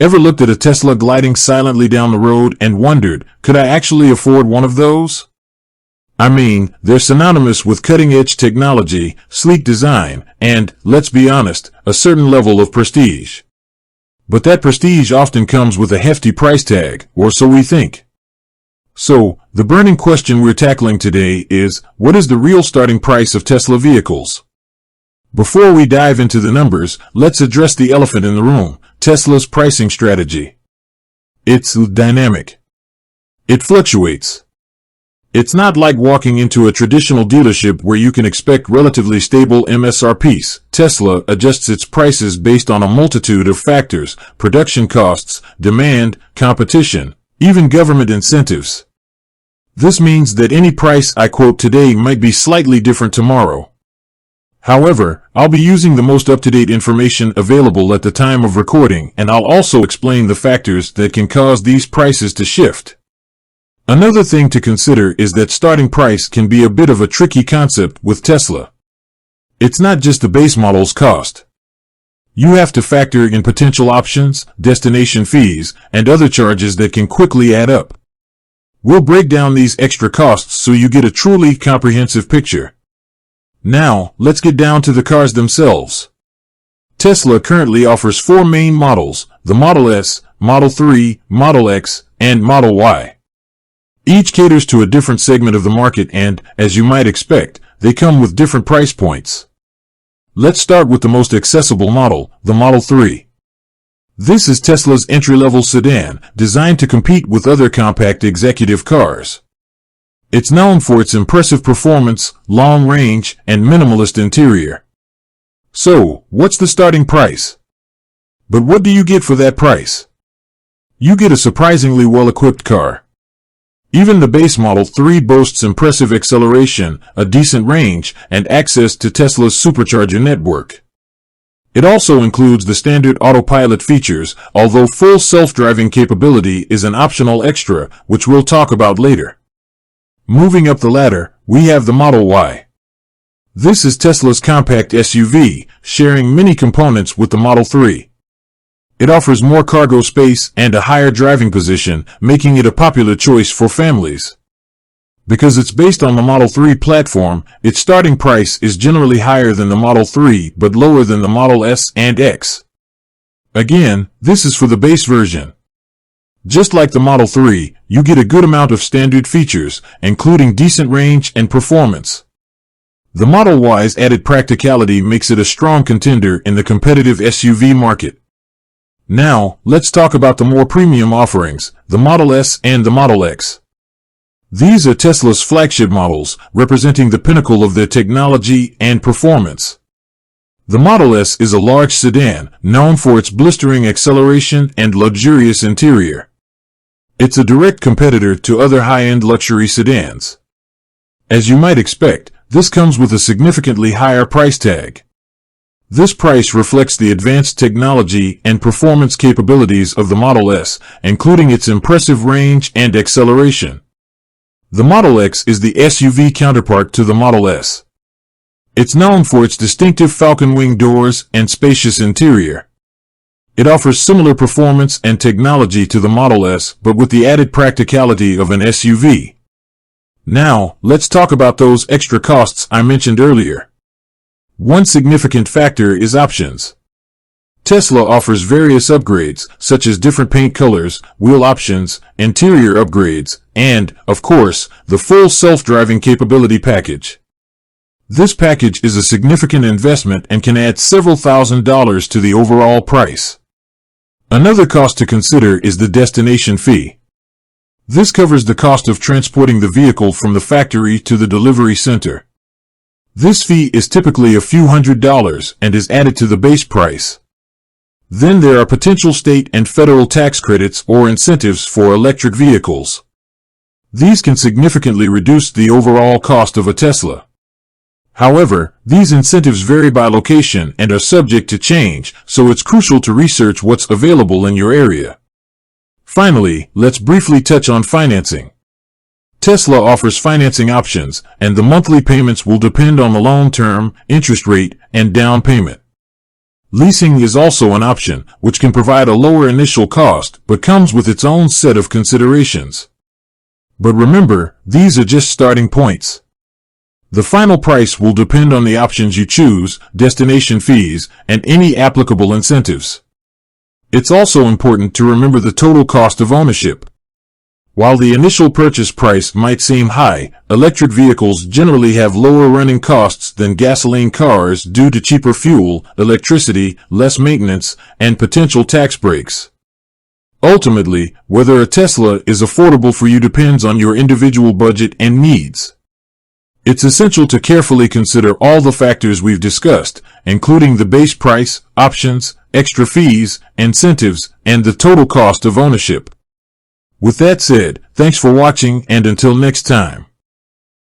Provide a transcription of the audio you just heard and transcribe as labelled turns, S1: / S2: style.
S1: Ever looked at a Tesla gliding silently down the road and wondered, could I actually afford one of those? I mean, they're synonymous with cutting-edge technology, sleek design, and, let's be honest, a certain level of prestige. But that prestige often comes with a hefty price tag, or so we think. So, the burning question we're tackling today is, what is the real starting price of Tesla vehicles? Before we dive into the numbers, let's address the elephant in the room, Tesla's pricing strategy. It's dynamic. It fluctuates. It's not like walking into a traditional dealership where you can expect relatively stable MSRPs. Tesla adjusts its prices based on a multitude of factors: production costs, demand, competition, even government incentives. This means that any price I quote today might be slightly different tomorrow. However, I'll be using the most up-to-date information available at the time of recording, and I'll also explain the factors that can cause these prices to shift. Another thing to consider is that starting price can be a bit of a tricky concept with Tesla. It's not just the base model's cost. You have to factor in potential options, destination fees, and other charges that can quickly add up. We'll break down these extra costs so you get a truly comprehensive picture. Now, let's get down to the cars themselves. Tesla currently offers 4 main models: the Model S, Model 3, Model X, and Model Y. Each caters to a different segment of the market and, as you might expect, they come with different price points. Let's start with the most accessible model, the Model 3. This is Tesla's entry-level sedan, designed to compete with other compact executive cars. It's known for its impressive performance, long range, and minimalist interior. So, what's the starting price? But what do you get for that price? You get a surprisingly well-equipped car. Even the base Model 3 boasts impressive acceleration, a decent range, and access to Tesla's supercharger network. It also includes the standard autopilot features, although full self-driving capability is an optional extra, which we'll talk about later. Moving up the ladder, we have the Model Y. This is Tesla's compact SUV, sharing many components with the Model 3. It offers more cargo space and a higher driving position, making it a popular choice for families. Because it's based on the Model 3 platform, its starting price is generally higher than the Model 3 but lower than the Model S and X. Again, this is for the base version. Just like the Model 3, you get a good amount of standard features, including decent range and performance. The Model Y's added practicality makes it a strong contender in the competitive SUV market. Now, let's talk about the more premium offerings, the Model S and the Model X. These are Tesla's flagship models, representing the pinnacle of their technology and performance. The Model S is a large sedan, known for its blistering acceleration and luxurious interior. It's a direct competitor to other high-end luxury sedans. As you might expect, this comes with a significantly higher price tag. This price reflects the advanced technology and performance capabilities of the Model S, including its impressive range and acceleration. The Model X is the SUV counterpart to the Model S. It's known for its distinctive falcon wing doors and spacious interior. It offers similar performance and technology to the Model S, but with the added practicality of an SUV. Now, let's talk about those extra costs I mentioned earlier. One significant factor is options. Tesla offers various upgrades, such as different paint colors, wheel options, interior upgrades, and, of course, the full self-driving capability package. This package is a significant investment and can add several $1,000s to the overall price. Another cost to consider is the destination fee. This covers the cost of transporting the vehicle from the factory to the delivery center. This fee is typically a few $100s and is added to the base price. Then there are potential state and federal tax credits or incentives for electric vehicles. These can significantly reduce the overall cost of a Tesla. However, these incentives vary by location and are subject to change, so it's crucial to research what's available in your area. Finally, let's briefly touch on financing. Tesla offers financing options, and the monthly payments will depend on the loan term, interest rate, and down payment. Leasing is also an option, which can provide a lower initial cost, but comes with its own set of considerations. But remember, these are just starting points. The final price will depend on the options you choose, destination fees, and any applicable incentives. It's also important to remember the total cost of ownership. While the initial purchase price might seem high, electric vehicles generally have lower running costs than gasoline cars due to cheaper fuel, electricity, less maintenance, and potential tax breaks. Ultimately, whether a Tesla is affordable for you depends on your individual budget and needs. It's essential to carefully consider all the factors we've discussed, including the base price, options, extra fees, incentives, and the total cost of ownership. With that said, thanks for watching, and until next time.